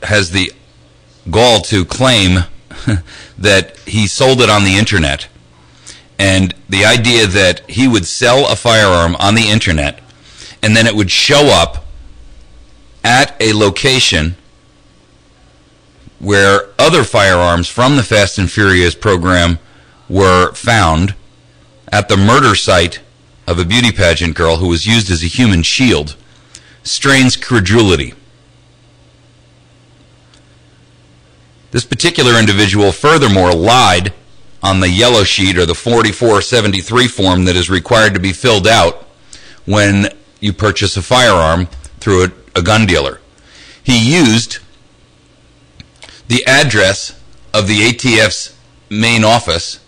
has the gall to claim that he sold it on the internet. And the idea that he would sell a firearm on the internet and then it would show up at a location where other firearms from the Fast and Furious program were found, at the murder site of a beauty pageant girl who was used as a human shield, strains credulity. This particular individual furthermore lied on the yellow sheet, or the 4473 form that is required to be filled out when you purchase a firearm through a gun dealer. He used the address of the ATF's main office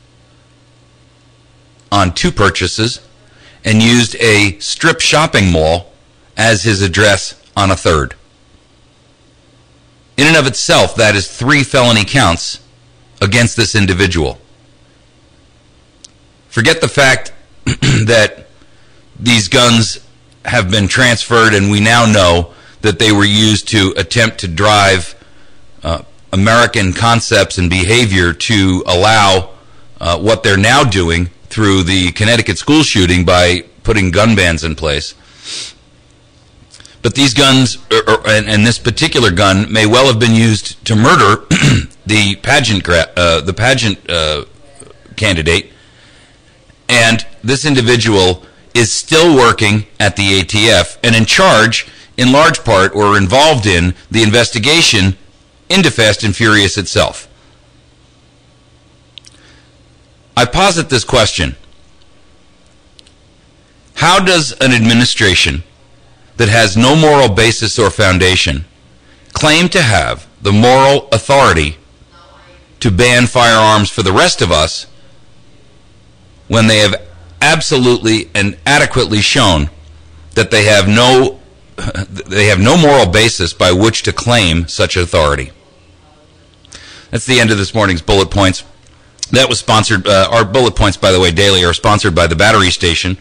on 2 purchases and used a strip shopping mall as his address on a 3rd. In and of itself, that is 3 felony counts against this individual. Forget the fact that these guns have been transferred and we now know that they were used to attempt to drive American concepts and behavior to allow what they're now doing through the Connecticut school shooting by putting gun bans in place. But these guns, and this particular gun, may well have been used to murder the pageant candidate. And this individual is still working at the ATF and in charge, in large part, or involved in the investigation into Fast and Furious itself. I posit this question. How does an administration that has no moral basis or foundation claim to have the moral authority to ban firearms for the rest of us when they have absolutely and adequately shown that they have no moral basis by which to claim such authority? That's the end of this morning's bullet points. That was sponsored. Our bullet points, by the way, daily are sponsored by the Battery Station.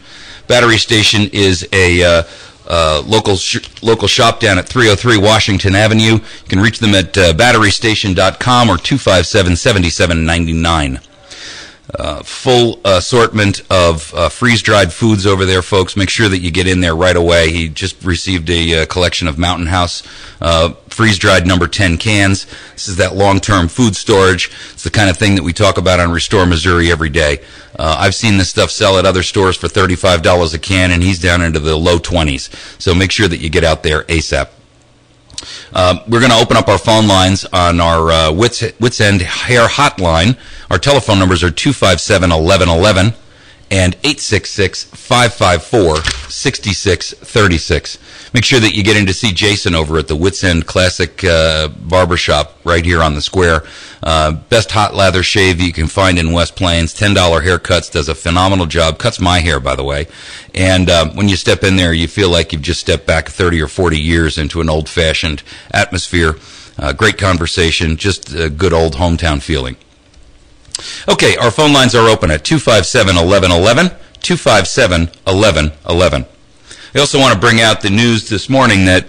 Battery Station is a local shop down at 303 Washington Avenue. You can reach them at batterystation.com or 257-7799. Full assortment of freeze-dried foods over there, folks. Make sure that you get in there right away. He just received a collection of Mountain House freeze-dried number 10 cans. This is that long-term food storage. It's the kind of thing that we talk about on Restore Missouri every day. I've seen this stuff sell at other stores for $35 a can, and he's down into the low 20s. So make sure that you get out there ASAP. We're going to open up our phone lines on our Wits End Hair Hotline. Our telephone numbers are 257-1111 and 866-554-6636. Make sure that you get in to see Jason over at the Wits End Classic Barbershop right here on the square. Best hot lather shave you can find in West Plains. $10 haircuts, does a phenomenal job. Cuts my hair, by the way. And when you step in there, you feel like you've just stepped back 30 or 40 years into an old-fashioned atmosphere. Great conversation, just a good old hometown feeling. Okay, our phone lines are open at 257-1111, 257-1111. I also want to bring out the news this morning that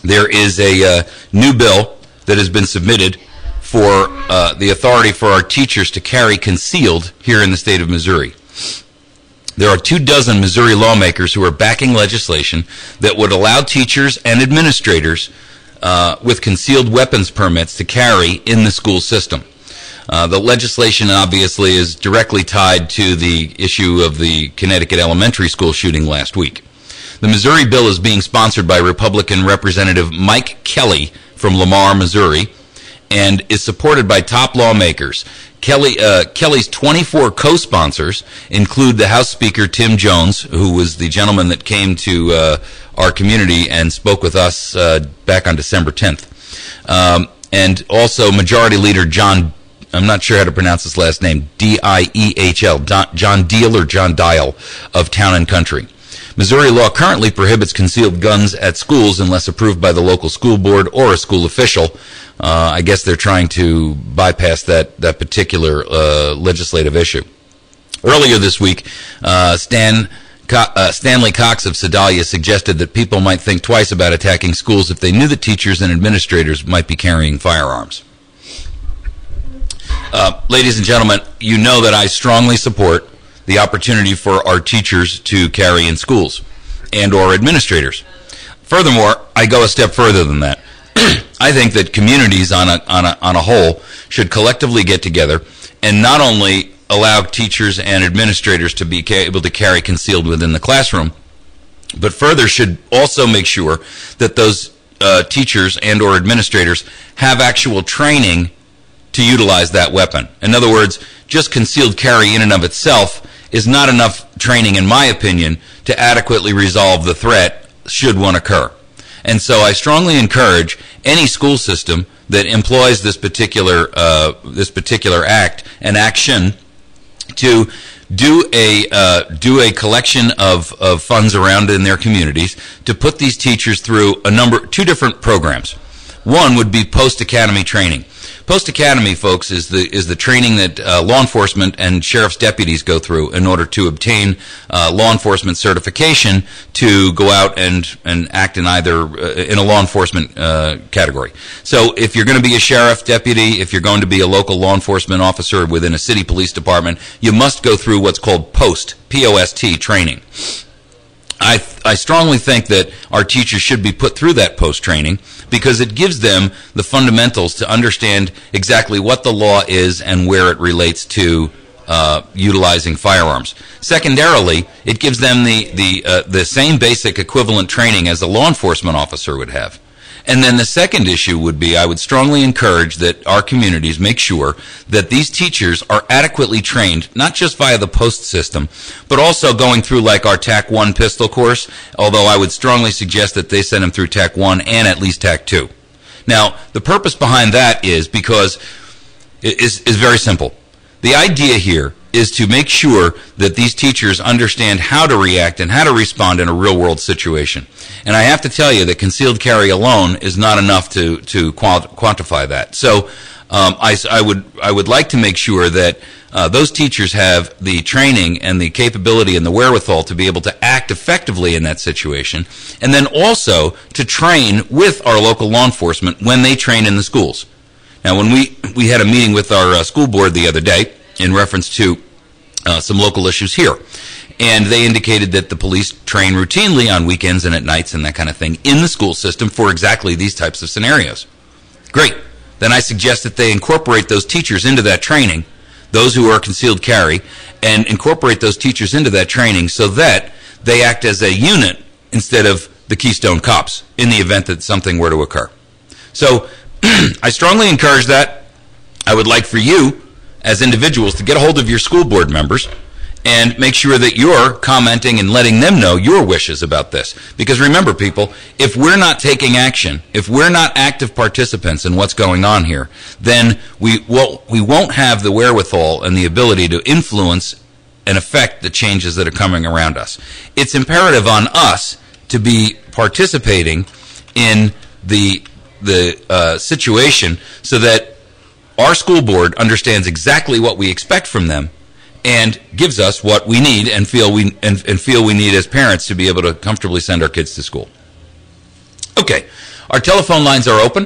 there is a new bill that has been submitted for the authority for our teachers to carry concealed here in the state of Missouri. There are 24 Missouri lawmakers who are backing legislation that would allow teachers and administrators with concealed weapons permits to carry in the school system. The legislation obviously is directly tied to the issue of the Connecticut elementary school shooting last week. The Missouri bill is being sponsored by Republican Representative Mike Kelly from Lamar, Missouri, and is supported by top lawmakers. Kelly's 24 co-sponsors include the House Speaker Tim Jones, who was the gentleman that came to our community and spoke with us back on December 10th, and also Majority Leader John, I'm not sure how to pronounce his last name, D-I-E-H-L, John Deal or John Dial of Town and Country. Missouri law currently prohibits concealed guns at schools unless approved by the local school board or a school official. I guess they're trying to bypass that particular legislative issue. Earlier this week, Stan Stanley Cox of Sedalia suggested that people might think twice about attacking schools if they knew that teachers and administrators might be carrying firearms. Ladies and gentlemen, you know that I strongly support the opportunity for our teachers to carry in schools and or administrators. Furthermore, I go a step further than that. I think that communities on a whole should collectively get together and not only allow teachers and administrators to be able to carry concealed within the classroom, but further should also make sure that those teachers and or administrators have actual training to utilize that weapon. In other words, just concealed carry in and of itself is not enough training, in my opinion, to adequately resolve the threat should one occur. And so I strongly encourage any school system that employs this particular act and action to do a collection of funds around in their communities to put these teachers through two different programs. One would be post-academy training. Post-academy, folks, is the training that law enforcement and sheriff's deputies go through in order to obtain law enforcement certification to go out and act in in a law enforcement category. So if you're going to be a sheriff deputy, if you're going to be a local law enforcement officer within a city police department, you must go through what's called POST training. I strongly think that our teachers should be put through that post-training because it gives them the fundamentals to understand exactly what the law is and where it relates to utilizing firearms. Secondarily, it gives them the same basic equivalent training as a law enforcement officer would have. And then the second issue would be, I would strongly encourage that our communities make sure that these teachers are adequately trained, not just via the post system, but also going through like our TAC 1 pistol course, although I would strongly suggest that they send them through TAC 1 and at least TAC 2. Now, the purpose behind that is because it is very simple. The idea here is to make sure that these teachers understand how to react and how to respond in a real-world situation. And I have to tell you that concealed carry alone is not enough to quantify that. So I would like to make sure that those teachers have the training and the capability and the wherewithal to be able to act effectively in that situation, and then also to train with our local law enforcement when they train in the schools. Now, when we had a meeting with our school board the other day in reference to some local issues here, and they indicated that the police train routinely on weekends and at nights and that kind of thing in the school system for exactly these types of scenarios. Great. Then I suggest that they incorporate those teachers into that training, those who are concealed carry, and incorporate those teachers into that training so that they act as a unit instead of the Keystone Cops in the event that something were to occur. So I strongly encourage that. I would like for you as individuals to get a hold of your school board members and make sure that you're commenting and letting them know your wishes about this. Because remember, people, if we're not taking action, if we're not active participants in what's going on here, then we won't have the wherewithal and the ability to influence and affect the changes that are coming around us. It's imperative on us to be participating in the situation so that our school board understands exactly what we expect from them and gives us what we need and feel we need as parents to be able to comfortably send our kids to school. Okay, our telephone lines are open.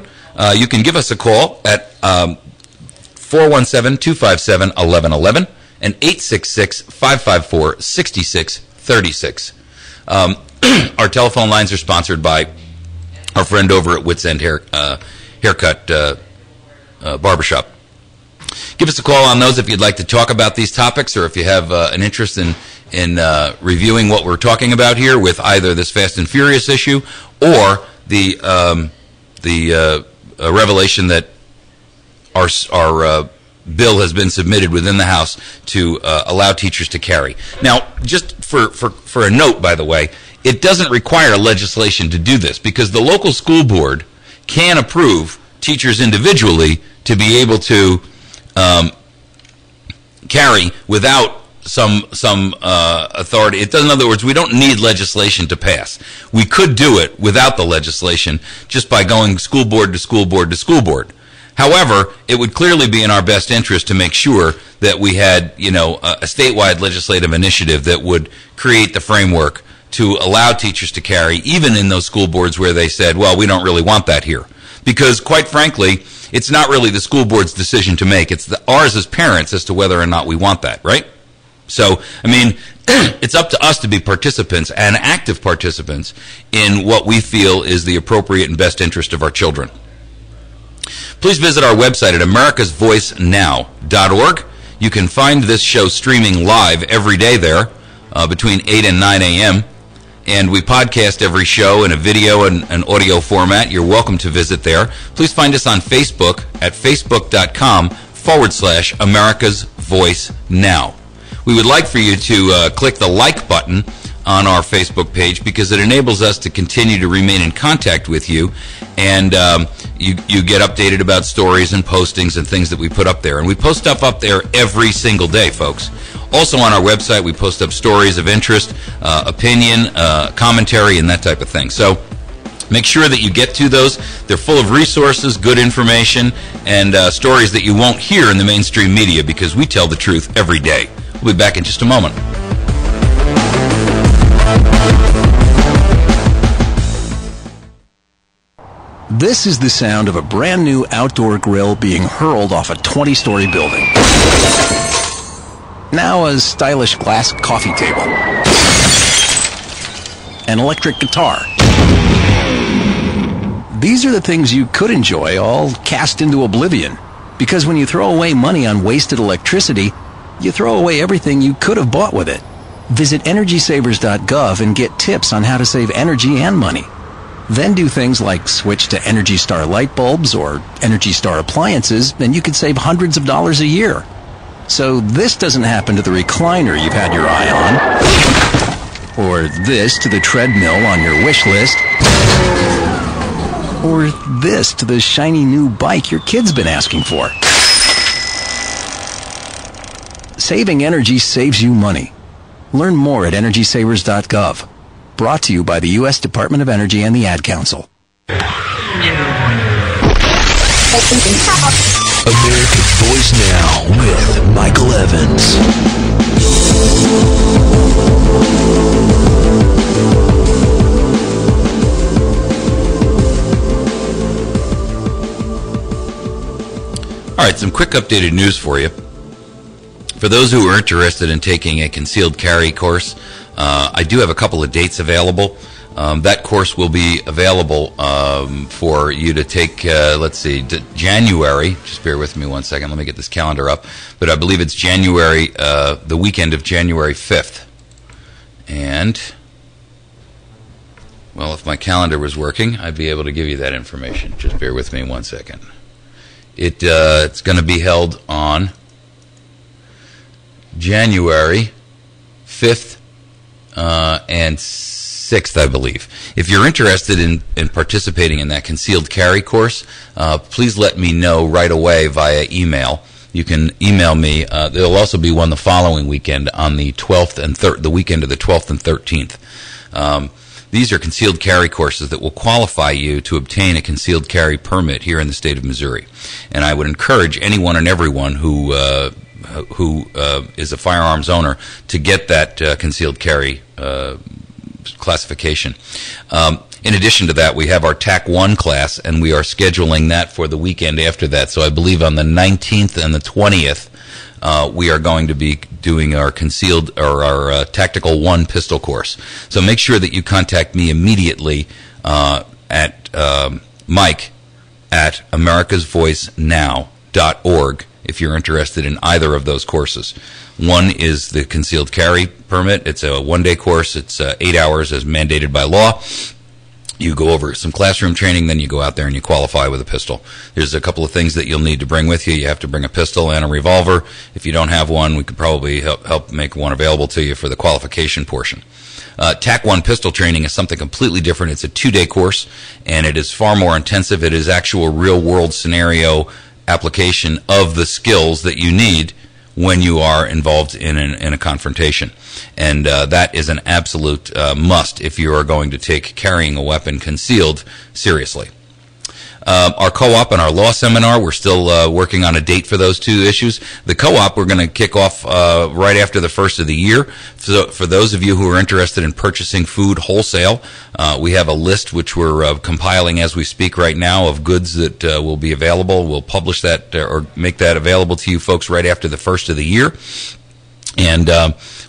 You can give us a call at 417-257-1111 and 866-554-6636. Our telephone lines are sponsored by our friend over at Wits End Haircut Barbershop. Give us a call on those if you'd like to talk about these topics, or if you have an interest in reviewing what we're talking about here with either this Fast and Furious issue or the revelation that our bill has been submitted within the House to allow teachers to carry. Now, just for a note, by the way, it doesn't require legislation to do this because the local school board can approve teachers individually to be able to carry without some authority. In other words, we don't need legislation to pass. We could do it without the legislation just by going school board to school board to school board. However, it would clearly be in our best interest to make sure that we had, a statewide legislative initiative that would create the framework to allow teachers to carry, even in those school boards where they said, well, we don't really want that here. Because, quite frankly, it's not really the school board's decision to make. It's ours as parents as to whether or not we want that, right? So, it's up to us to be participants and active participants in what we feel is the appropriate and best interest of our children. Please visit our website at americasvoicenow.org. You can find this show streaming live every day there between 8 and 9 a.m., and we podcast every show in a video and an audio format. You're welcome to visit there. Please find us on Facebook at facebook.com/America's Voice Now. We would like for you to click the like button on our Facebook page because it enables us to continue to remain in contact with you, and you get updated about stories and postings and things that we put up there. And we post stuff up there every single day, folks. Also on our website, we post up stories of interest, opinion, commentary, and that type of thing. So make sure that you get to those. They're full of resources, good information, and stories that you won't hear in the mainstream media because we tell the truth every day. We'll be back in just a moment. This is the sound of a brand new outdoor grill being hurled off a 20-story building. Now a stylish glass coffee table. An electric guitar. These are the things you could enjoy, all cast into oblivion. Because when you throw away money on wasted electricity, you throw away everything you could have bought with it. Visit EnergySavers.gov and get tips on how to save energy and money. Then do things like switch to Energy Star light bulbs or Energy Star appliances, and you could save hundreds of dollars a year. So this doesn't happen to the recliner you've had your eye on, or this to the treadmill on your wish list, or this to the shiny new bike your kid's been asking for. Saving energy saves you money. Learn more at EnergySavers.gov. Brought to you by the U.S. Department of Energy and the Ad Council. America's Voice Now with Michael Evans. All right, some quick updated news for you. For those who are interested in taking a concealed carry course, I do have a couple of dates available. That course will be available for you to take, January. Just bear with me one second. Let me get this calendar up. But I believe it's January, the weekend of January 5th. And, well, if my calendar was working, I'd be able to give you that information. Just bear with me one second. It's going to be held on January 5th and 6th, I believe. If you're interested in participating in that concealed carry course, please let me know right away via email. You can email me. There'll also be one the following weekend on the 12th and the weekend of the 12th and 13th. These are concealed carry courses that will qualify you to obtain a concealed carry permit here in the state of Missouri. And I would encourage anyone and everyone who is a firearms owner to get that concealed carry classification. In addition to that, we have our TAC 1 class, and we are scheduling that for the weekend after that. So I believe on the 19th and the 20th, we are going to be doing our concealed or our Tactical 1 pistol course. So make sure that you contact me immediately at Mike at americasvoicenow.org if you're interested in either of those courses. One is the concealed carry permit. It's a one-day course. It's 8 hours as mandated by law. You go over some classroom training, then you go out there and you qualify with a pistol. There's a couple of things that you'll need to bring with you. You have to bring a pistol and a revolver. If you don't have one, we could probably help make one available to you for the qualification portion. TAC 1 pistol training is something completely different. It's a 2-day course, and it is far more intensive. It is actual real-world scenario application of the skills that you need when you are involved in a confrontation. And that is an absolute must if you are going to take carrying a weapon concealed seriously. Our co-op and our law seminar, we're still working on a date for those two issues. The co-op, we're going to kick off right after the first of the year. So for those of you who are interested in purchasing food wholesale, we have a list which we're compiling as we speak right now of goods that will be available. We'll publish that or make that available to you folks right after the first of the year. And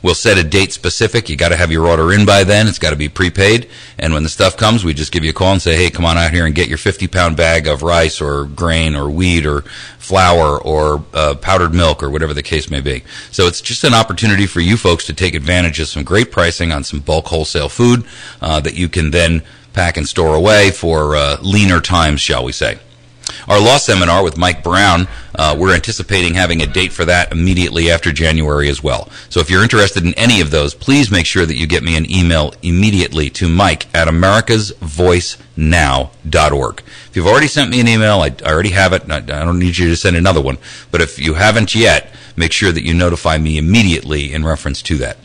we'll set a date specific. You got to have your order in by then. It's got to be prepaid. And when the stuff comes, we just give you a call and say, hey, come on out here and get your 50-pound bag of rice or grain or wheat or flour or powdered milk or whatever the case may be. So it's just an opportunity for you folks to take advantage of some great pricing on some bulk wholesale food that you can then pack and store away for leaner times, shall we say. Our law seminar with Mike Brown, we're anticipating having a date for that immediately after January as well. So if you're interested in any of those, please make sure that you get me an email immediately to mike@americasvoicenow.org. If you've already sent me an email, I already have it. I don't need you to send another one. But if you haven't yet, make sure that you notify me immediately in reference to that.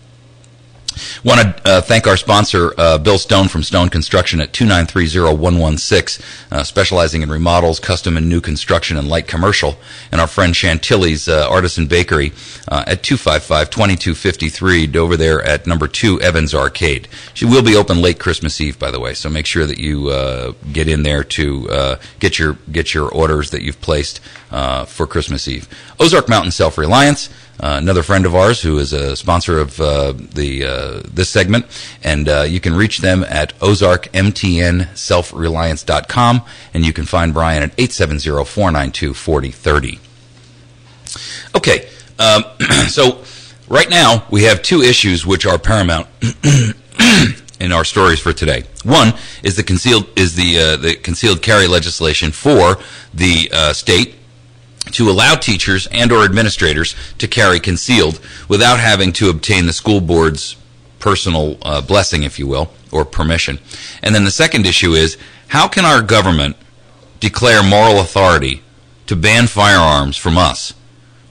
Want to thank our sponsor, Bill Stone from Stone Construction at 2930116, specializing in remodels, custom and new construction, and light commercial, and our friend Chantilly's Artisan Bakery at 255-2253 over there at number 2 Evans Arcade. She will be open late Christmas Eve, by the way, so make sure that you get in there to get your orders that you've placed for Christmas Eve. Ozark Mountain Self-Reliance, another friend of ours who is a sponsor of this segment, and you can reach them at ozarkmtnselfreliance.com, and you can find Brian at 870-492-4030. Okay, so right now we have two issues which are paramount in our stories for today. One is the concealed carry legislation for the state to allow teachers and or administrators to carry concealed without having to obtain the school board's personal blessing, if you will, or permission. And then the second issue is, how can our government declare moral authority to ban firearms from us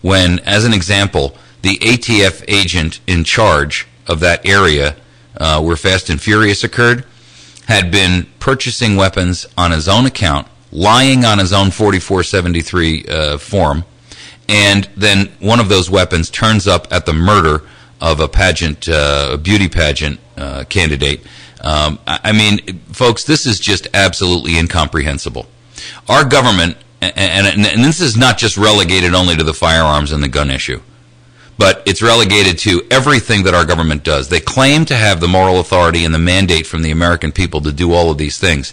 when, as an example, the ATF agent in charge of that area where Fast and Furious occurred had been purchasing weapons on his own account, lying on his own 4473 form, and then one of those weapons turns up at the murder of a pageant, a beauty pageant candidate. I mean, folks, this is just absolutely incomprehensible. Our government, and this is not just relegated only to the firearms and the gun issue, but it's relegated to everything that our government does. They claim to have the moral authority and the mandate from the American people to do all of these things,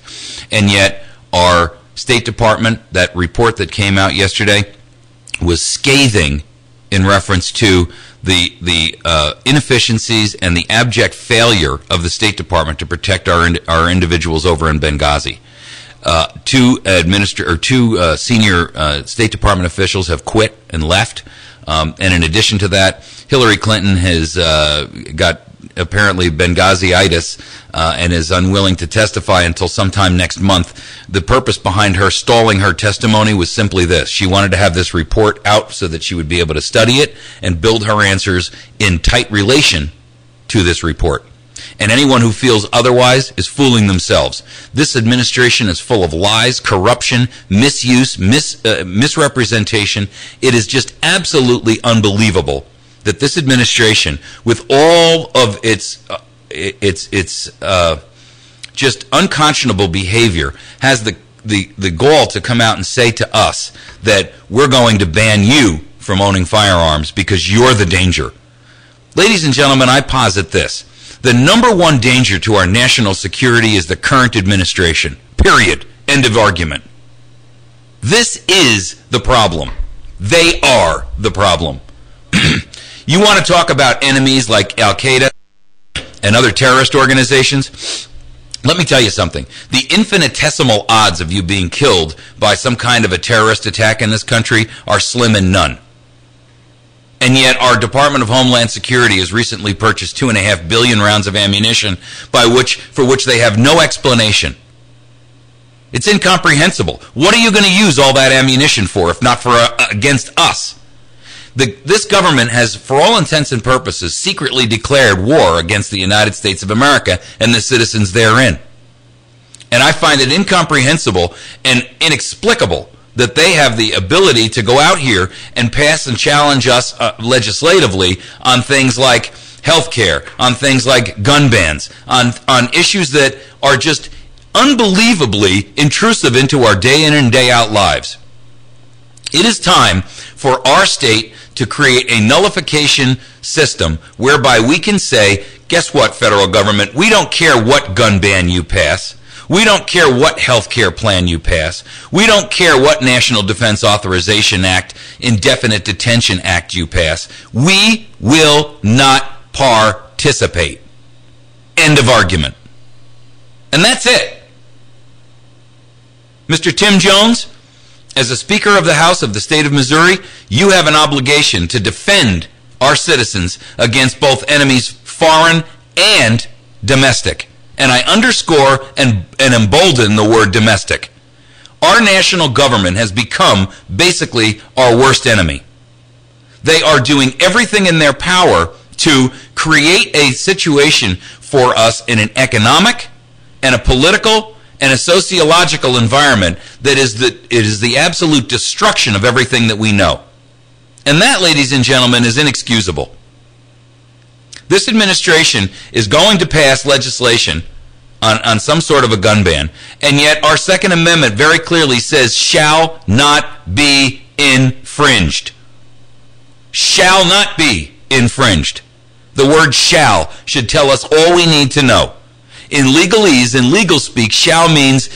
and yet our State Department, that report that came out yesterday, was scathing in reference to the inefficiencies and the abject failure of the State Department to protect our individuals over in Benghazi. Two senior State Department officials have quit and left, and in addition to that, Hillary Clinton has got apparently Benghazi-itis and is unwilling to testify until sometime next month. The purpose behind her stalling her testimony was simply this. She wanted to have this report out so that she would be able to study it and build her answers in tight relation to this report. And anyone who feels otherwise is fooling themselves. This administration is full of lies, corruption, misuse, misrepresentation. It is just absolutely unbelievable that this administration, with all of its just unconscionable behavior, has the gall to come out and say to us that we're going to ban you from owning firearms because you're the danger. Ladies and gentlemen, I posit this. The number one danger to our national security is the current administration. Period. End of argument. This is the problem. They are the problem. You want to talk about enemies like Al-Qaeda and other terrorist organizations? Let me tell you something. The infinitesimal odds of you being killed by some kind of a terrorist attack in this country are slim and none. And yet our Department of Homeland Security has recently purchased 2.5 billion rounds of ammunition for which they have no explanation. It's incomprehensible. What are you going to use all that ammunition for if not for against us? This government has, for all intents and purposes, secretly declared war against the United States of America and the citizens therein. And I find it incomprehensible and inexplicable that they have the ability to go out here and pass and challenge us legislatively on things like health care, on things like gun bans, on issues that are just unbelievably intrusive into our day in and day out lives. It is time for our state to create a nullification system whereby we can say, guess what, federal government, we don't care what gun ban you pass. We don't care what health care plan you pass. We don't care what National Defense Authorization Act, Indefinite Detention Act you pass. We will not participate. End of argument. And that's it. Mr. Tim Jones, as a Speaker of the House of the state of Missouri, you have an obligation to defend our citizens against both enemies, foreign and domestic. And I underscore and embolden the word domestic. Our national government has become basically our worst enemy. They are doing everything in their power to create a situation for us in an economic and a political and a sociological environment that is the absolute destruction of everything that we know. And that, ladies and gentlemen, is inexcusable. This administration is going to pass legislation on some sort of a gun ban, and yet our Second Amendment very clearly says shall not be infringed. Shall not be infringed. The word shall should tell us all we need to know. In legalese, in legal speak, shall means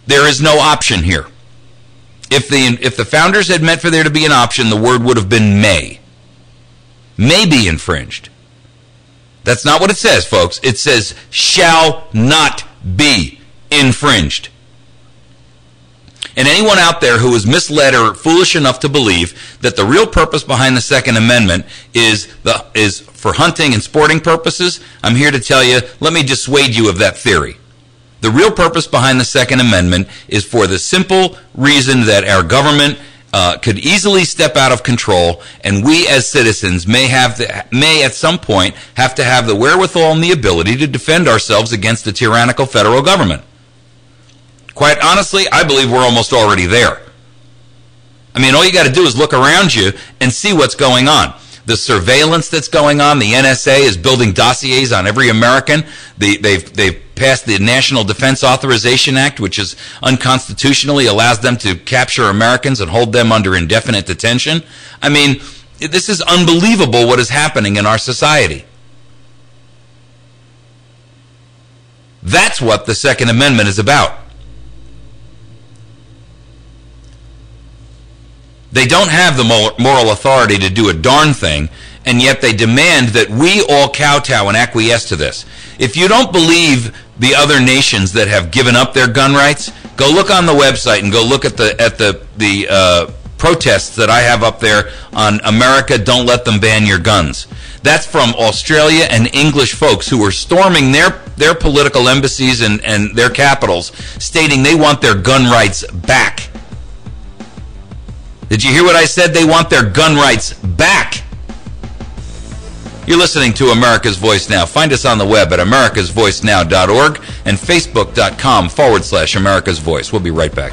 there is no option here. If the founders had meant for there to be an option, the word would have been may. May be infringed. That's not what it says, folks. It says shall not be infringed. And anyone out there who is misled or foolish enough to believe that the real purpose behind the Second Amendment is for hunting and sporting purposes, I'm here to tell you, let me dissuade you of that theory. The real purpose behind the Second Amendment is for the simple reason that our government could easily step out of control, and we as citizens may at some point have to have the wherewithal and the ability to defend ourselves against a tyrannical federal government. Quite honestly, I believe we're almost already there. I mean, all you got to do is look around you and see what's going on. The surveillance that's going on, the NSA is building dossiers on every American. They've passed the National Defense Authorization Act, which is unconstitutionally allows them to capture Americans and hold them under indefinite detention. I mean, this is unbelievable what is happening in our society. That's what the Second Amendment is about. They don't have the moral authority to do a darn thing, and yet they demand that we all kowtow and acquiesce to this. If you don't believe the other nations that have given up their gun rights, go look on the website and go look at the protests that I have up there on America, Don't Let Them Ban Your Guns. That's from Australia and English folks who are storming their political embassies and their capitals, stating they want their gun rights back. Did you hear what I said? They want their gun rights back. You're listening to America's Voice Now. Find us on the web at americasvoicenow.org and facebook.com/America's Voice. We'll be right back.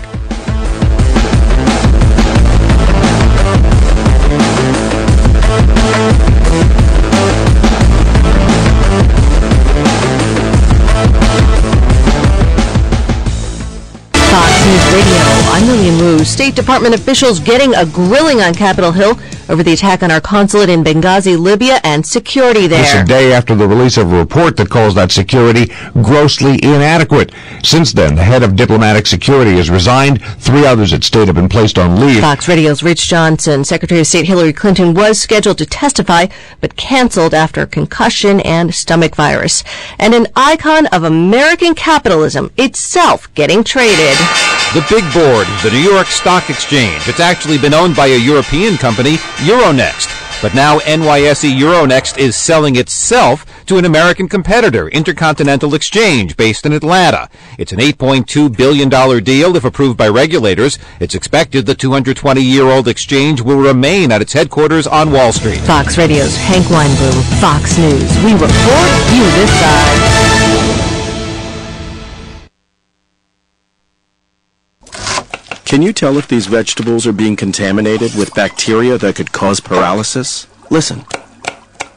Fox News Radio, I'm Lillian Wu. State Department officials getting a grilling on Capitol Hill over the attack on our consulate in Benghazi, Libya, and security there. This a day after the release of a report that calls that security grossly inadequate. Since then, the head of diplomatic security has resigned. 3 others at state have been placed on leave. Fox Radio's Rich Johnson. Secretary of State Hillary Clinton was scheduled to testify, but canceled after concussion and stomach virus. And an icon of American capitalism itself getting traded. The big board, the New York Stock Exchange. It's actually been owned by a European company, Euronext. But now NYSE Euronext is selling itself to an American competitor, Intercontinental Exchange, based in Atlanta. It's an $8.2 billion deal if approved by regulators. It's expected the 220-year-old exchange will remain at its headquarters on Wall Street. Fox Radio's Hank Weinboom, Fox News. We report, you decide. Can you tell if these vegetables are being contaminated with bacteria that could cause paralysis? Listen.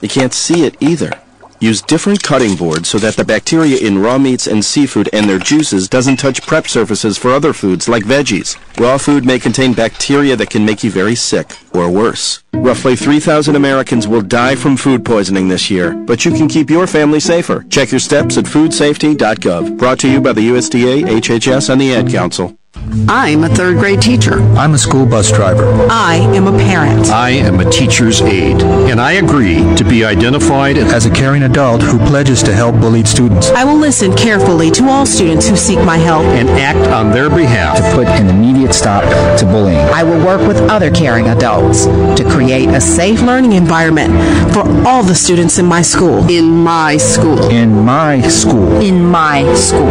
You can't see it either. Use different cutting boards so that the bacteria in raw meats and seafood and their juices doesn't touch prep surfaces for other foods like veggies. Raw food may contain bacteria that can make you very sick, or worse. Roughly 3,000 Americans will die from food poisoning this year, but you can keep your family safer. Check your steps at foodsafety.gov. Brought to you by the USDA, HHS, and the Ad Council. I'm a third grade teacher. I'm a school bus driver. I am a parent. I am a teacher's aide. And I agree to be identified as a caring adult who pledges to help bullied students. I will listen carefully to all students who seek my help and act on their behalf to put an immediate stop to bullying. I will work with other caring adults to create a safe learning environment for all the students in my school. In my school. In my school. In my school.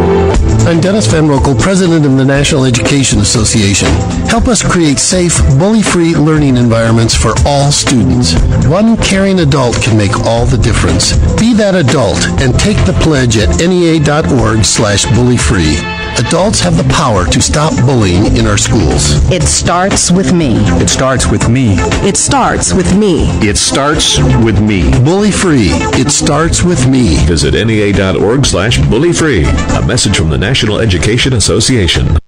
I'm Dennis Van Rokel, President of the National Education Association. Help us create safe, bully-free learning environments for all students. One caring adult can make all the difference. Be that adult and take the pledge at NEA.org/bullyfree. Adults have the power to stop bullying in our schools. It starts with me. It starts with me. It starts with me. It starts with me. Bully-free. It starts with me. Visit NEA.org/bullyfree. A message from the National Education Association.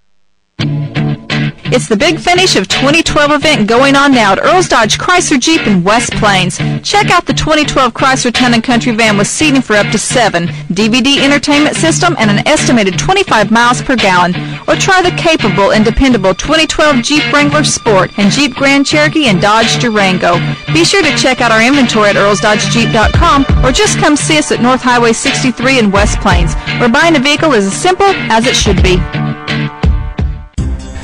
It's the Big Finish of 2012 event going on now at Earls Dodge Chrysler Jeep in West Plains. Check out the 2012 Chrysler Town & Country van with seating for up to 7, DVD entertainment system, and an estimated 25 miles per gallon. Or try the capable and dependable 2012 Jeep Wrangler Sport and Jeep Grand Cherokee and Dodge Durango. Be sure to check out our inventory at earlsdodgejeep.com or just come see us at North Highway 63 in West Plains, where buying a vehicle is as simple as it should be.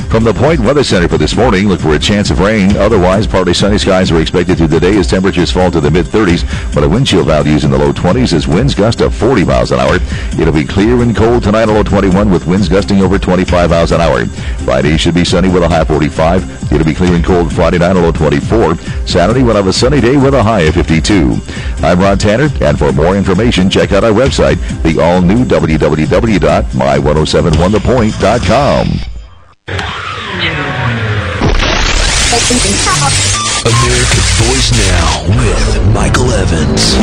From the Point Weather Center for this morning, look for a chance of rain. Otherwise, partly sunny skies are expected through the day as temperatures fall to the mid-30s, but a wind chill values in the low 20s as winds gust up 40 miles an hour. It'll be clear and cold tonight, a low 21 with winds gusting over 25 miles an hour. Friday should be sunny with a high 45. It'll be clear and cold Friday night, a low 24. Saturday, we'll have a sunny day with a high of 52. I'm Ron Tanner, and for more information, check out our website, the all-new www.my1071thepoint.com. America's Voice Now with Michael Evans.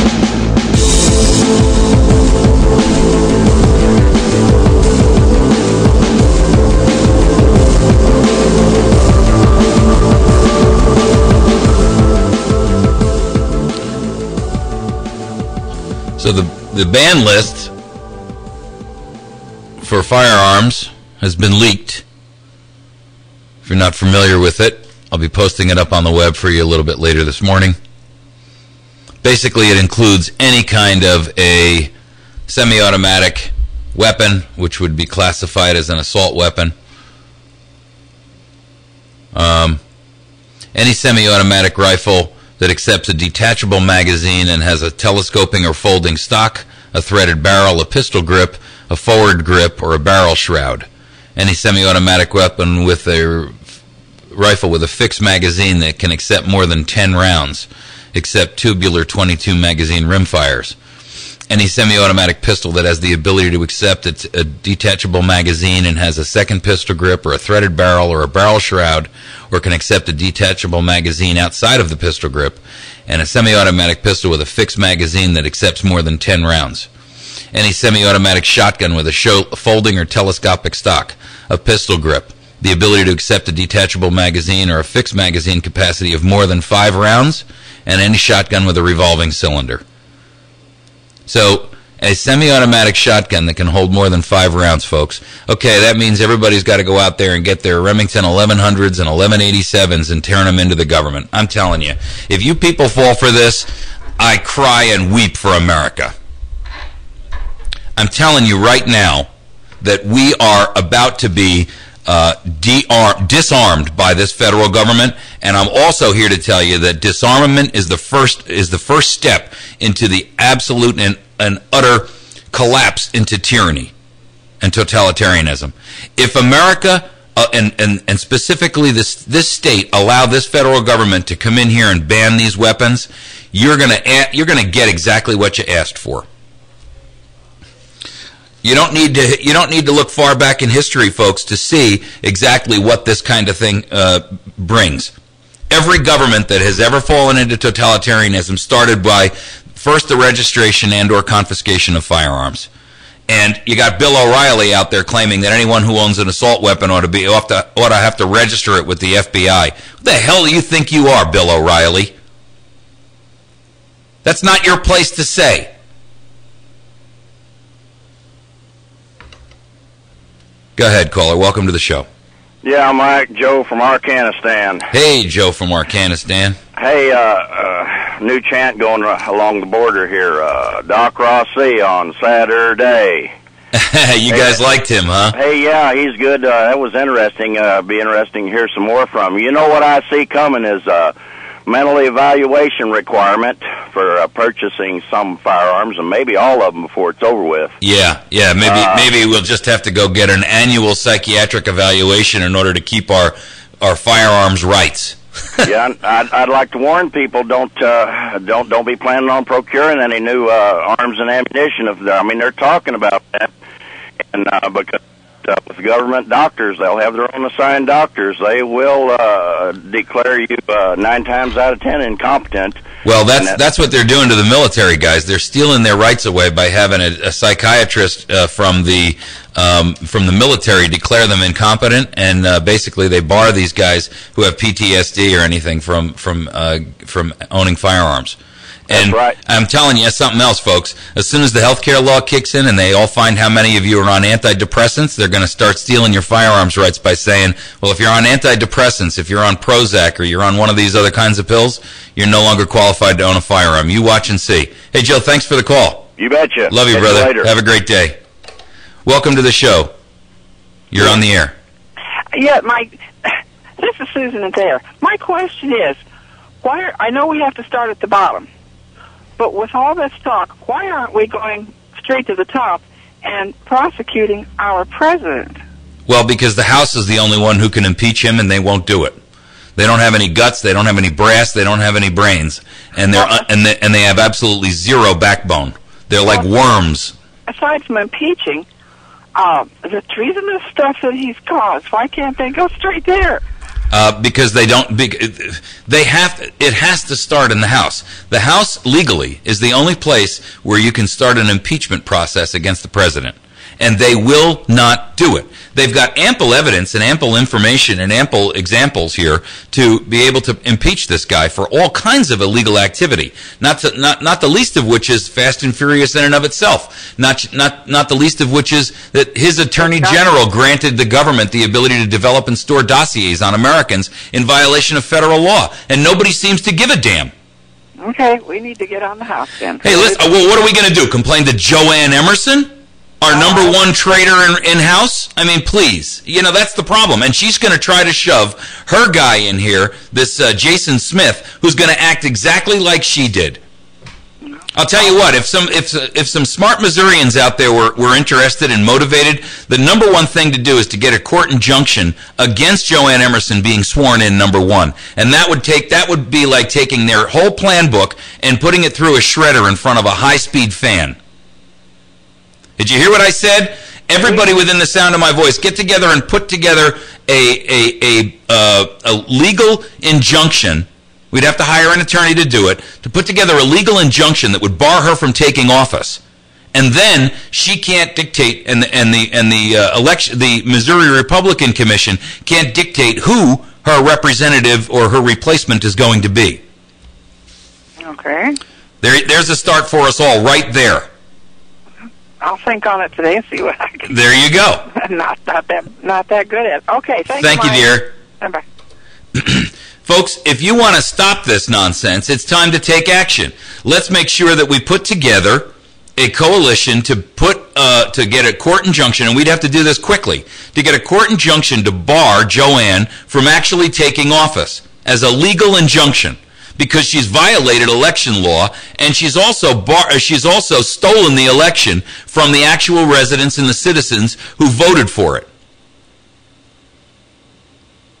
So the ban list for firearms has been leaked. If you're not familiar with it, I'll be posting it up on the web for you a little bit later this morning. Basically, it includes any kind of a semi-automatic weapon, which would be classified as an assault weapon. Any semi-automatic rifle that accepts a detachable magazine and has a telescoping or folding stock, a threaded barrel, a pistol grip, a forward grip, or a barrel shroud. Any semi-automatic weapon with a rifle with a fixed magazine that can accept more than 10 rounds, except tubular 22 magazine rimfires. Any semi-automatic pistol that has the ability to accept a detachable magazine and has a second pistol grip or a threaded barrel or a barrel shroud, or can accept a detachable magazine outside of the pistol grip, and a semi-automatic pistol with a fixed magazine that accepts more than 10 rounds. Any semi-automatic shotgun with a folding or telescopic stock, a pistol grip, the ability to accept a detachable magazine or a fixed magazine capacity of more than 5 rounds, and any shotgun with a revolving cylinder. So, a semi-automatic shotgun that can hold more than 5 rounds, folks. Okay, that means everybody's got to go out there and get their Remington 1100s and 1187s and turn them into the government. I'm telling you, if you people fall for this, I cry and weep for America. I'm telling you right now that we are about to be disarmed by this federal government, and I'm also here to tell you that disarmament is the first step into the absolute and utter collapse into tyranny and totalitarianism. If America and specifically this state allow this federal government to come in here and ban these weapons, you're gonna get exactly what you asked for. You don't need to look far back in history, folks, to see exactly what this kind of thing brings. Every government that has ever fallen into totalitarianism started by first the registration and or confiscation of firearms. And you got Bill O'Reilly out there claiming that anyone who owns an assault weapon ought to have to register it with the FBI. What the hell do you think you are, Bill O'Reilly? That's not your place to say. Go ahead, caller. Welcome to the show. Yeah, Mike, Joe from Arkanistan. Hey, Joe from Arkanistan. Hey, new chant going along the border here. Doc Rossi on Saturday. You guys liked him, huh? Hey, yeah, he's good. That was interesting. Be interesting to hear some more from him. You know what I see coming is mental evaluation requirement for purchasing some firearms, and maybe all of them before it's over with. Yeah, maybe we'll just have to go get an annual psychiatric evaluation in order to keep our firearms rights. Yeah, I'd like to warn people: don't be planning on procuring any new arms and ammunition. They're talking about that, and because with government doctors, they'll have their own assigned doctors. They will declare you 9 times out of 10 incompetent. Well, that's what they're doing to the military guys. They're stealing their rights away by having a psychiatrist from the military declare them incompetent, and basically they bar these guys who have PTSD or anything from owning firearms. And that's right. I'm telling you something else, folks. As soon as the health care law kicks in and they all find how many of you are on antidepressants, they're going to start stealing your firearms rights by saying, well, if you're on antidepressants, if you're on Prozac, or you're on one of these other kinds of pills, you're no longer qualified to own a firearm. You watch and see. Hey, Joe, thanks for the call. You betcha. Love you, Catch brother. you later. Have a great day. Welcome to the show. You're on the air. Yeah, Mike, this is Susan Adair. My question is, I know we have to start at the bottom, but with all this talk, why aren't we going straight to the top and prosecuting our president? Well, because the House is the only one who can impeach him, and they won't do it. They don't have any guts. They don't have any brass. They don't have any brains, and they have absolutely zero backbone. They're like worms. Aside from impeaching, the treasonous stuff that he's caused, why can't they go straight there? Because they don't. It has to start in the House. The House legally is the only place where you can start an impeachment process against the president, and they will not do it. They've got ample evidence and ample information and ample examples here to be able to impeach this guy for all kinds of illegal activity. Not the least of which is Fast and Furious in and of itself. Not the least of which is that his attorney general granted the government the ability to develop and store dossiers on Americans in violation of federal law, and nobody seems to give a damn. Okay, we need to get on the House then. Hey, listen, well, what are we going to do? Complain to Joanne Emerson? Our number one traitor in House? I mean, please. That's the problem. And she's going to try to shove her guy in here, this Jason Smith, who's going to act exactly like she did. I'll tell you what, if some smart Missourians out there were interested and motivated, the number one thing to do is to get a court injunction against Joanne Emerson being sworn in, number one. And that would be like taking their whole plan book and putting it through a shredder in front of a high-speed fan. Did you hear what I said? Everybody within the sound of my voice, get together and put together a legal injunction. We'd have to hire an attorney to do it, to put together a legal injunction that would bar her from taking office. And then she can't dictate, and the Missouri Republican Commission can't dictate who her representative or her replacement is going to be. Okay. There's a start for us all right there. I'll think on it today and see what I can. There you go. not that good at. Okay, thank you, dear. Bye. Folks, if you want to stop this nonsense, it's time to take action. Let's make sure that we put together a coalition to get a court injunction, and we'd have to do this quickly, to get a court injunction to bar Joanne from actually taking office as a legal injunction, because she's violated election law, and she's also stolen the election from the actual residents and the citizens who voted for it.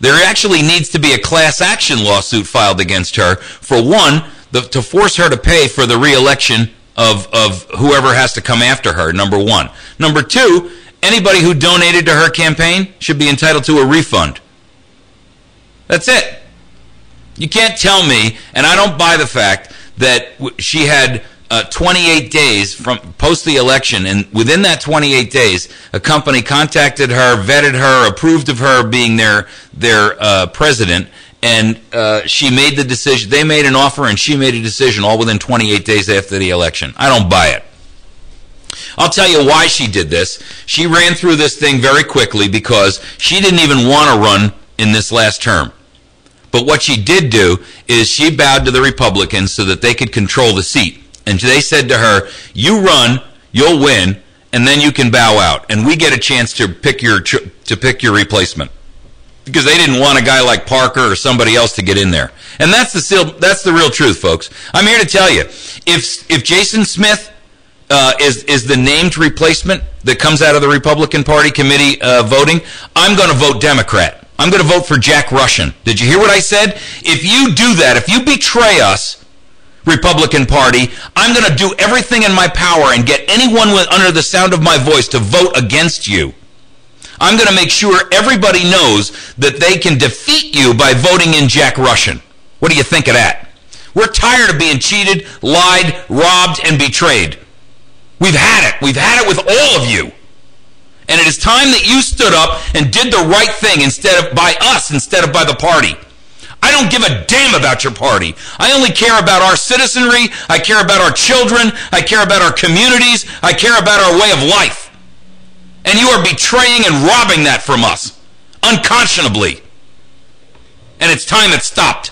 There actually needs to be a class action lawsuit filed against her, for one, to force her to pay for the re-election of whoever has to come after her, number one. Number two, anybody who donated to her campaign should be entitled to a refund. That's it. You can't tell me, and I don't buy the fact that she had 28 days from post the election, and within that 28 days, a company contacted her, vetted her, approved of her being their president, and she made the decision. They made an offer, and she made a decision all within 28 days after the election. I don't buy it. I'll tell you why she did this. She ran through this thing very quickly because she didn't even want to run in this last term. But what she did do is she bowed to the Republicans so that they could control the seat. And they said to her, you run, you'll win, and then you can bow out. And we get a chance to pick your replacement. Because they didn't want a guy like Parker or somebody else to get in there. And that's the real truth, folks. I'm here to tell you, if Jason Smith is the named replacement that comes out of the Republican Party committee voting, I'm going to vote Democrat. I'm going to vote for Jack Russian. Did you hear what I said? If you do that, if you betray us, Republican Party, I'm going to do everything in my power and get anyone under the sound of my voice to vote against you. I'm going to make sure everybody knows that they can defeat you by voting in Jack Russian. What do you think of that? We're tired of being cheated, lied, robbed, and betrayed. We've had it. We've had it with all of you. And it is time that you stood up and did the right thing by us instead of by the party. I don't give a damn about your party. I only care about our citizenry. I care about our children. I care about our communities. I care about our way of life. And you are betraying and robbing that from us, unconscionably. And it's time it stopped.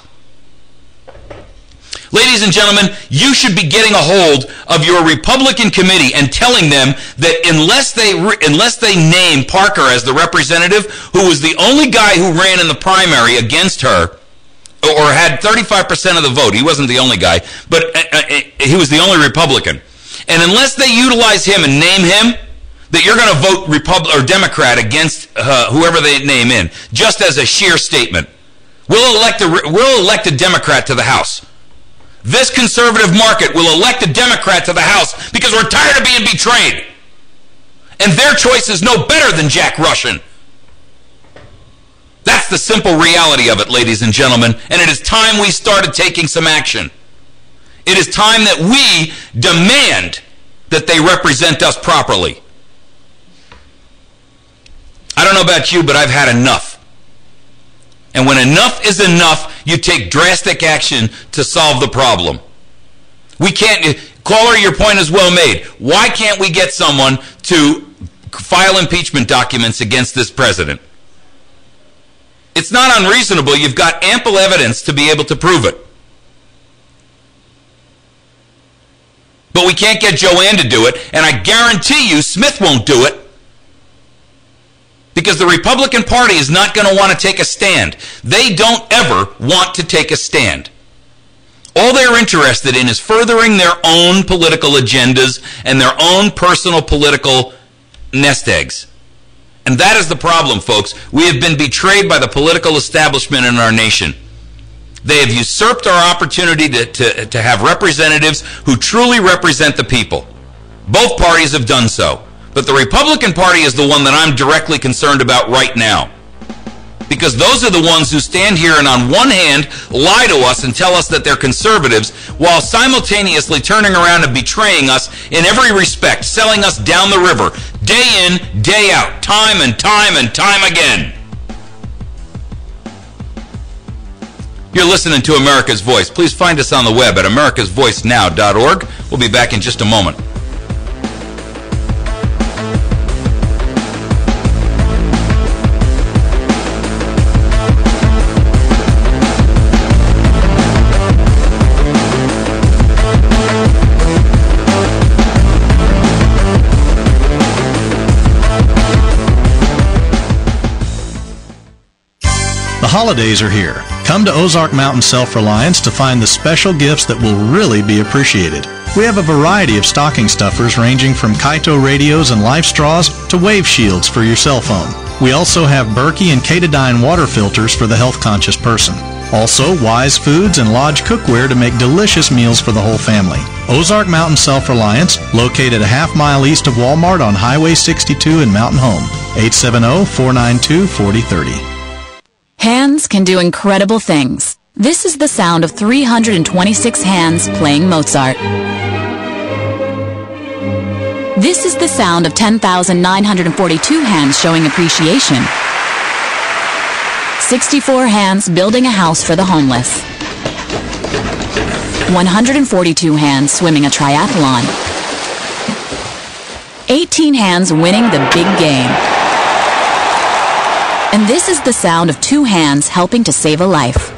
Ladies and gentlemen, you should be getting a hold of your Republican committee and telling them that unless they name Parker as the representative, who was the only guy who ran in the primary against her, or had 35% of the vote, he wasn't the only guy, but he was the only Republican. And unless they utilize him and name him, that you're going to vote Republican or Democrat against whoever they name in, just as a sheer statement. We'll elect a Democrat to the House. This conservative market will elect a Democrat to the House because we're tired of being betrayed. And their choice is no better than Jack Russian. That's the simple reality of it, ladies and gentlemen. And it is time we started taking some action. It is time that we demand that they represent us properly. I don't know about you, but I've had enough. And when enough is enough, you take drastic action to solve the problem. We can't, caller, your point is well made. Why can't we get someone to file impeachment documents against this president? It's not unreasonable. You've got ample evidence to be able to prove it. But we can't get Joanne to do it, and I guarantee you Smith won't do it. Because the Republican Party is not going to want to take a stand. They don't ever want to take a stand. All they're interested in is furthering their own political agendas and their own personal political nest eggs. And that is the problem, folks. We have been betrayed by the political establishment in our nation. They have usurped our opportunity to have representatives who truly represent the people. Both parties have done so. But the Republican Party is the one that I'm directly concerned about right now. Because those are the ones who stand here and on one hand lie to us and tell us that they're conservatives while simultaneously turning around and betraying us in every respect, selling us down the river, day in, day out, time and time and time again. You're listening to America's Voice. Please find us on the web at americasvoicenow.org. We'll be back in just a moment. The holidays are here. Come to Ozark Mountain Self-Reliance to find the special gifts that will really be appreciated. We have a variety of stocking stuffers ranging from Kaito radios and life straws to wave shields for your cell phone. We also have Berkey and Katadyn water filters for the health-conscious person. Also, Wise Foods and Lodge Cookware to make delicious meals for the whole family. Ozark Mountain Self-Reliance, located a half-mile east of Walmart on Highway 62 in Mountain Home. 870-492-4030. Hands can do incredible things. This is the sound of 326 hands playing Mozart. This is the sound of 10,942 hands showing appreciation. 64 hands building a house for the homeless. 142 hands swimming a triathlon. 18 hands winning the big game. And this is the sound of 2 hands helping to save a life.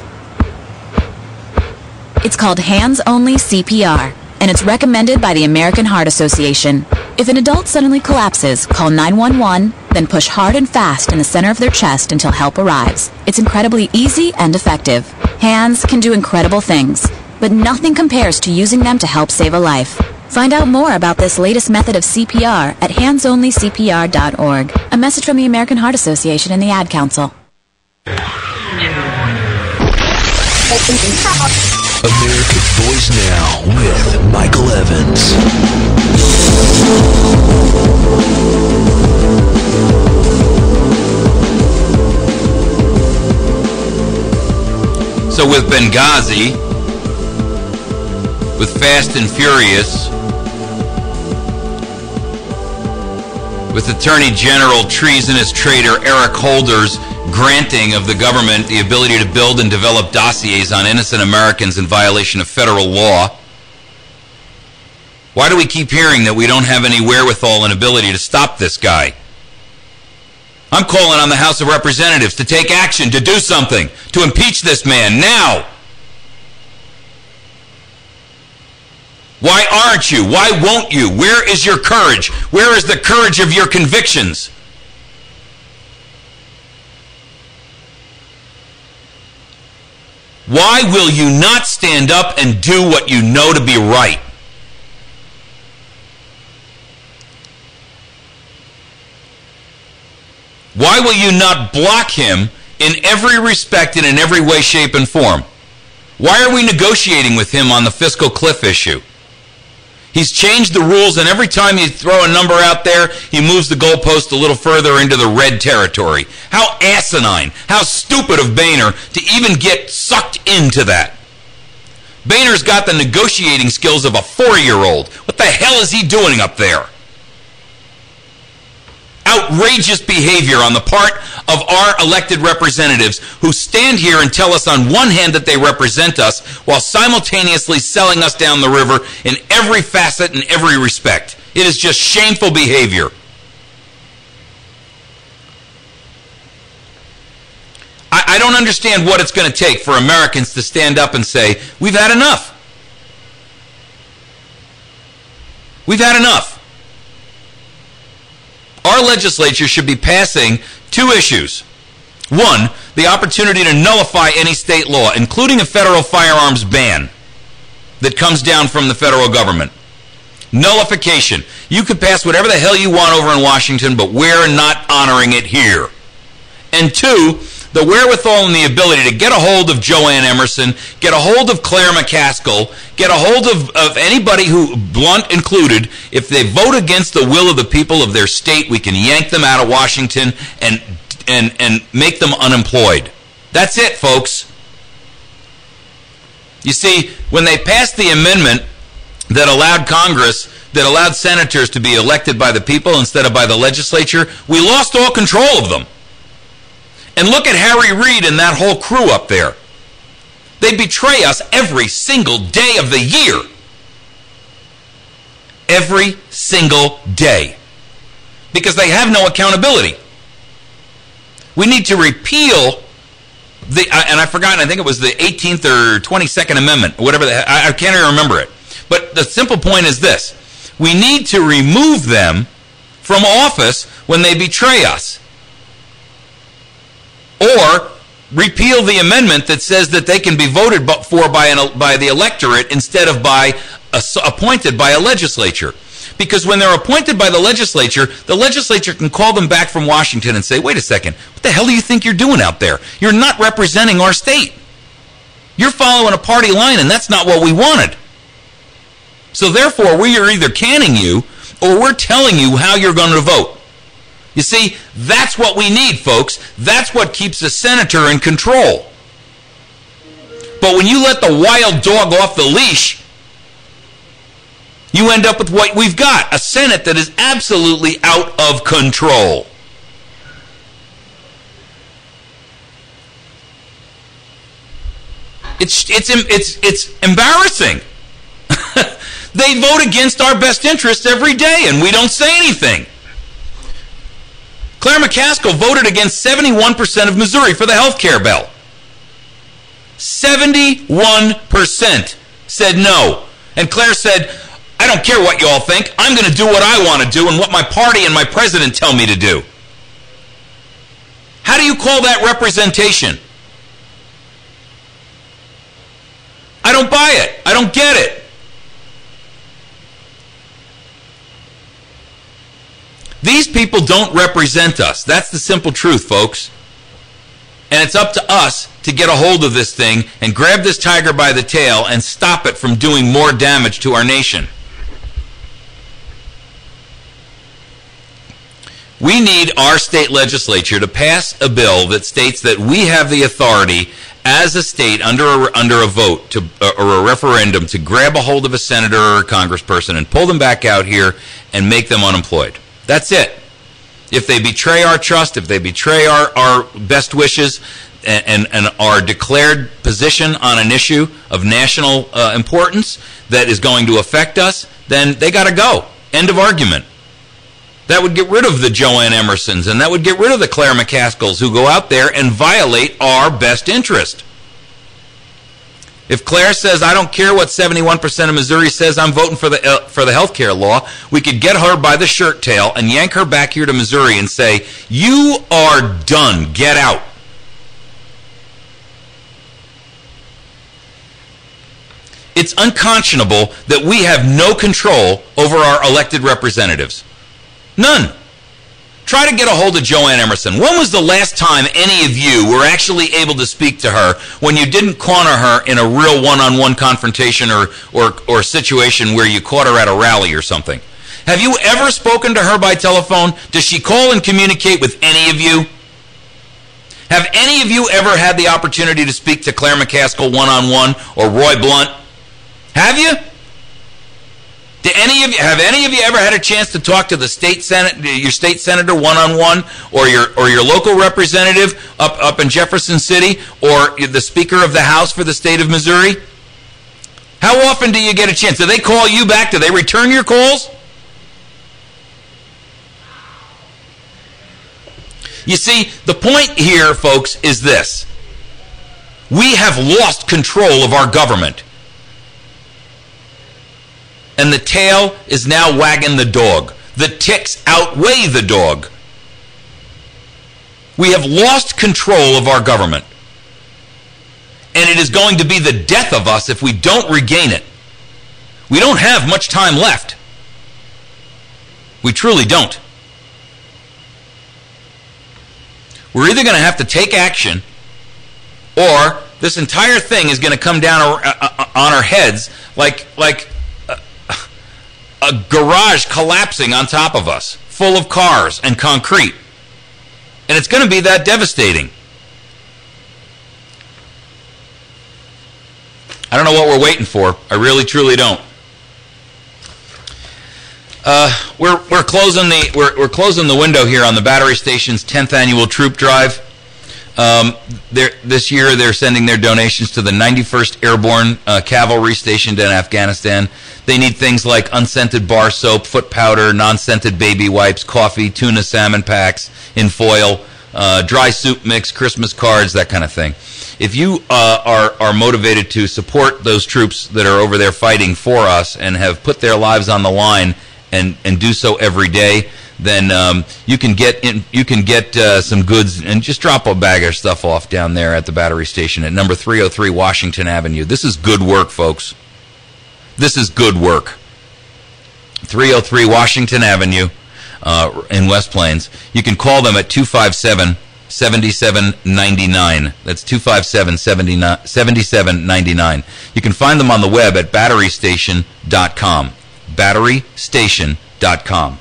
It's called hands-only CPR, and it's recommended by the American Heart Association. If an adult suddenly collapses, call 911, then push hard and fast in the center of their chest until help arrives. It's incredibly easy and effective. Hands can do incredible things, but nothing compares to using them to help save a life. Find out more about this latest method of CPR at handsonlycpr.org. A message from the American Heart Association and the Ad Council. America's Voice Now with Michael Evans. So with Benghazi, with Fast and Furious, with Attorney General treasonous traitor Eric Holder's granting of the government the ability to build and develop dossiers on innocent Americans in violation of federal law, why do we keep hearing that we don't have any wherewithal and ability to stop this guy? I'm calling on the House of Representatives to take action, to do something, to impeach this man now. Why aren't you? Why won't you? Where is your courage? Where is the courage of your convictions? Why will you not stand up and do what you know to be right? Why will you not block him in every respect and in every way, shape, and form? Why are we negotiating with him on the fiscal cliff issue? He's changed the rules, and every time you throw a number out there, he moves the goalpost a little further into the red territory. How asinine, how stupid of Boehner to even get sucked into that. Boehner's got the negotiating skills of a 4-year-old. What the hell is he doing up there? Outrageous behavior on the part of our elected representatives who stand here and tell us on one hand that they represent us while simultaneously selling us down the river in every facet and every respect. It is just shameful behavior. I don't understand what it's going to take for Americans to stand up and say, we've had enough. We've had enough. Our legislature should be passing 2 issues. 1, the opportunity to nullify any state law, including a federal firearms ban that comes down from the federal government. Nullification. You could pass whatever the hell you want over in Washington, but we're not honoring it here. And 2, the wherewithal and the ability to get a hold of Joanne Emerson, get a hold of Claire McCaskill, get a hold of anybody who, Blunt included. If they vote against the will of the people of their state, we can yank them out of Washington and make them unemployed. That's it, folks. You see, when they passed the amendment that allowed Congress, that allowed senators to be elected by the people instead of by the legislature, we lost all control of them. And look at Harry Reid and that whole crew up there. They betray us every single day of the year. Every single day. Because they have no accountability. We need to repeal the, and I forgot, I think it was the 18th or 22nd Amendment, or whatever, I can't even remember it. But the simple point is this. We need to remove them from office when they betray us. Or repeal the amendment that says that they can be voted for by the electorate instead of appointed by a legislature. Because when they're appointed by the legislature can call them back from Washington and say, wait a second, what the hell do you think you're doing out there? You're not representing our state. You're following a party line, and that's not what we wanted. So therefore, we are either canning you, or we're telling you how you're going to vote. You see, that's what we need, folks. That's what keeps the senator in control. But when you let the wild dog off the leash, you end up with what we've got, a Senate that is absolutely out of control. It's embarrassing. They vote against our best interests every day, and we don't say anything. Claire McCaskill voted against 71% of Missouri for the health care bill. 71% said no. And Claire said, I don't care what you all think. I'm going to do what I want to do and what my party and my president tell me to do. How do you call that representation? I don't buy it. I don't get it. These people don't represent us. That's the simple truth, folks. And it's up to us to get a hold of this thing and grab this tiger by the tail and stop it from doing more damage to our nation. We need our state legislature to pass a bill that states that we have the authority as a state under a vote or a referendum to grab a hold of a senator or a congressperson and pull them back out here and make them unemployed. That's it. If they betray our trust, if they betray our best wishes and our declared position on an issue of national importance that is going to affect us, then they got to go. End of argument. That would get rid of the Joanne Emersons, and that would get rid of the Claire McCaskills who go out there and violate our best interest. If Claire says, I don't care what 71% of Missouri says, I'm voting for the health care law, we could get her by the shirt tail and yank her back here to Missouri and say, you are done. Get out. It's unconscionable that we have no control over our elected representatives. None. Try to get a hold of Joanne Emerson. When was the last time any of you were actually able to speak to her when you didn't corner her in a real one-on-one confrontation or situation where you caught her at a rally or something? Have you ever spoken to her by telephone? Does she call and communicate with any of you? Have any of you ever had the opportunity to speak to Claire McCaskill one-on-one or Roy Blunt? Have you? Have any of you ever had a chance to talk to the state senate, your state senator one-on-one, or your local representative up in Jefferson City, or the Speaker of the House for the state of Missouri? How often do you get a chance? Do they call you back? Do they return your calls? You see, the point here, folks, is this. We have lost control of our government. And the tail is now wagging the dog. The ticks outweigh the dog. We have lost control of our government. And it is going to be the death of us if we don't regain it. We don't have much time left. We truly don't. We're either going to have to take action, or this entire thing is going to come down on our heads like a garage collapsing on top of us, full of cars and concrete. And it's going to be that devastating. I don't know what we're waiting for. I really, truly don't. We're closing the window here on the battery station's 10th annual troop drive. This year they're sending their donations to the 91st Airborne Cavalry stationed in Afghanistan. They need things like unscented bar soap, foot powder, non-scented baby wipes, coffee, tuna salmon packs in foil, dry soup mix, Christmas cards, that kind of thing. If you are motivated to support those troops that are over there fighting for us and have put their lives on the line and do so every day, then you can get some goods and just drop a bag of stuff off down there at the battery station at number 303 Washington Avenue. This is good work, folks. This is good work. 303 Washington Avenue in West Plains. You can call them at $77.99. That's 257-7799. You can find them on the web at batterystation.com. Batterystation.com.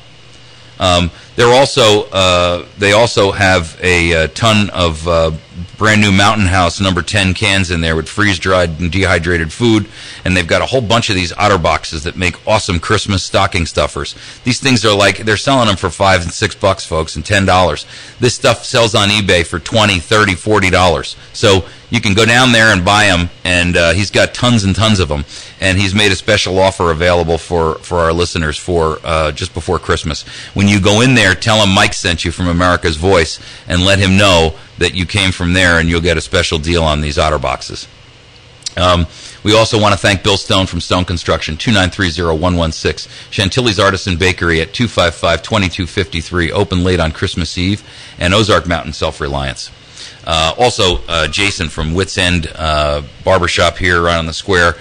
They also have a ton of brand new Mountain House number 10 cans in there with freeze-dried and dehydrated food, and they've got a whole bunch of these Otter boxes that make awesome Christmas stocking stuffers. These things are like, they're selling them for $5 and $6, folks, and $10. This stuff sells on eBay for $20, $30, $40. So you can go down there and buy them, and he's got tons and tons of them, and he's made a special offer available for our listeners for just before Christmas. When you go in there, tell him Mike sent you from America's Voice, and let him know that you came from there, and you'll get a special deal on these Otter boxes. We also want to thank Bill Stone from Stone Construction, 2930116. Chantilly's Artisan Bakery at 255-2253, open late on Christmas Eve, and Ozark Mountain Self-Reliance. Also, Jason from Wits End Barbershop here right on the square.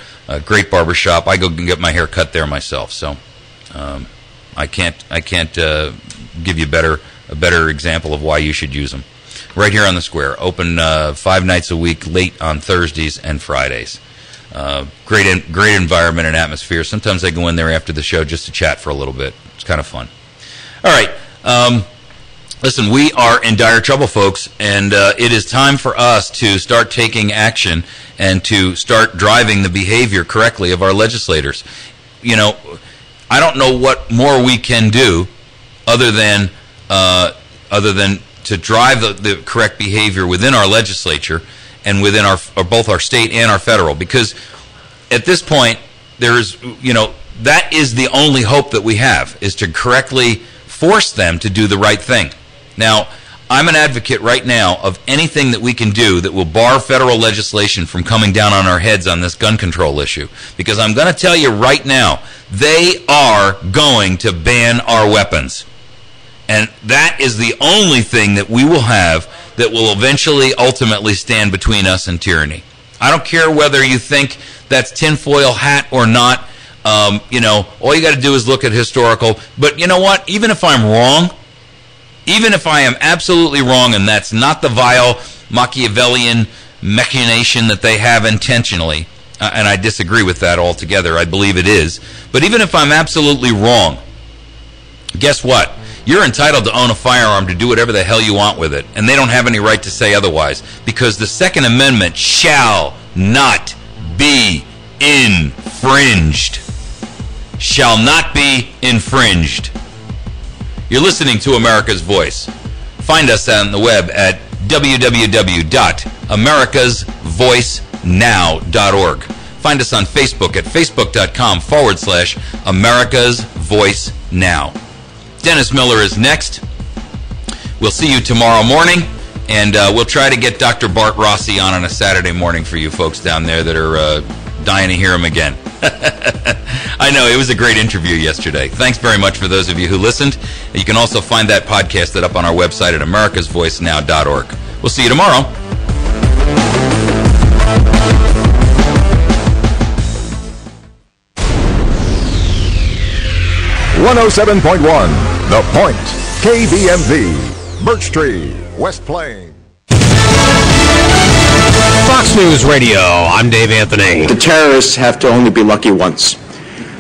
Great barbershop. I go and get my hair cut there myself, so I can't give you a better example of why you should use them. Right here on the square, open 5 nights a week, late on Thursdays and Fridays. Great environment and atmosphere. Sometimes I go in there after the show just to chat for a little bit. It's kind of fun. All right. Listen, we are in dire trouble, folks, and it is time for us to start taking action and to start driving the behavior correctly of our legislators. You know, I don't know what more we can do other than to drive the correct behavior within our legislature and within both our state and our federal, because at this point that is the only hope that we have, is to correctly force them to do the right thing. Now, I'm an advocate right now of anything that we can do that will bar federal legislation from coming down on our heads on this gun control issue, because I'm going to tell you right now, they are going to ban our weapons. And that is the only thing that we will have that will eventually, ultimately stand between us and tyranny. I don't care whether you think that's tinfoil hat or not. All you got to do is look at historical. But you know what? Even if I'm wrong, even if I am absolutely wrong, and that's not the vile Machiavellian machination that they have intentionally, and I disagree with that altogether. I believe it is. But even if I'm absolutely wrong, guess what? You're entitled to own a firearm to do whatever the hell you want with it, and they don't have any right to say otherwise, because the Second Amendment shall not be infringed. Shall not be infringed. You're listening to America's Voice. Find us on the web at www.americasvoicenow.org. Find us on Facebook at facebook.com/America's Voice Now. Dennis Miller is next. We'll see you tomorrow morning, and we'll try to get Dr. Bart Rossi on a Saturday morning for you folks down there that are dying to hear him again. I know, it was a great interview yesterday. Thanks very much for those of you who listened. You can also find that podcast up on our website at americasvoicenow.org. We'll see you tomorrow. .107.1 The Point, KBMV, Birch Tree, West Plains. Fox News Radio, I'm Dave Anthony. The terrorists have to only be lucky once.